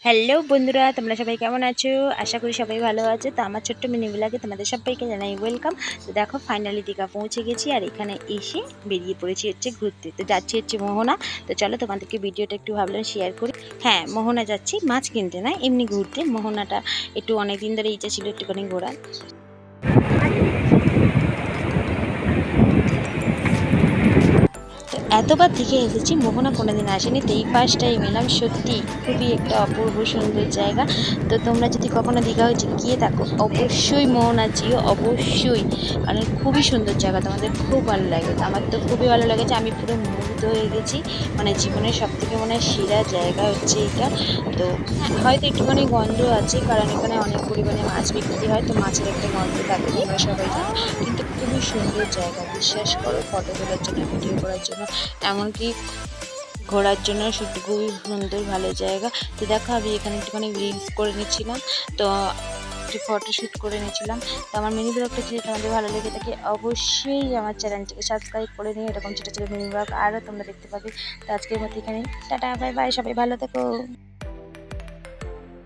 Hello বন্ধুরা, তোমরা সবাই কেমন আছো? আশা করি সবাই ভালো আছো। তো আমার ছোট্ট মিনি ব্লগে তোমাদের সবাইকে জানাই ওয়েলকাম। তো দেখো ফাইনালি দীঘা পৌঁছে গেছি, আর এখানে এসে বেরিয়ে পড়েছি ঘুরতে। তো যাচ্ছি মোহনা। তো চলো তোমাদেরকে ভিডিওটা একটু ভাবলাম শেয়ার করি। হ্যাঁ, মোহনা যাচ্ছি, মাছ কিনতে না, এমনি ঘুরতে। মোহনাটা একটু অনেকদিন ধরে ইচ্ছা ছিল একটুখানি ঘোরার। এতবার থেকে এসেছি, মোহনা কোনোদিন আসেনি, তো এই ফার্স্ট টাইম এলাম। সত্যি খুবই একটা অপূর্ব সুন্দর জায়গা। তো তোমরা যদি কখনো দীঘা হয়েছে গিয়ে থাকো, অবশ্যই মোহনা যেও, অবশ্যই। কারণ খুবই সুন্দর জায়গা, তোমাদের খুব ভালো লাগে। তো আমার তো খুবই ভালো লেগেছে, আমি পুরো মুগ্ধ হয়ে গেছি। মানে জীবনের সব থেকে মনে হয় সেরা জায়গা হচ্ছে এটা। তো হ্যাঁ, হয়তো একটুখানি গন্ধ আছে, কারণ এখানে অনেক পরিমাণে মাছ বিক্রি হয়, তো মাছের একটা গন্ধ থাকে, তোমরা সবাই জানো। কিন্তু খুবই সুন্দর জায়গা, বিশ্বাস করো, ফটো তোলার জন্য, ভিডিও করার জন্য, এমনকি ঘোরার জন্য শুধু খুবই সুন্দর ভালো জায়গা। তো দেখো আমি এখানে একটুখানি রিলস করে নিচ্ছিলাম, তো একটু ফটোশ্যুট করে নিয়েছিলাম। তো আমার মিনি ব্লগটা যদি তোমাদের ভালো লেগে থাকে, অবশ্যই আমার চ্যানেলটিকে সাবস্ক্রাইব করে নিয়ে এরকম ছোটো ছোটো মিনি ব্লগ আরও তোমরা দেখতে পাবে। তো আজকের মতো এখানে টাটা, বাই বাই, সবাই ভালো থেকো।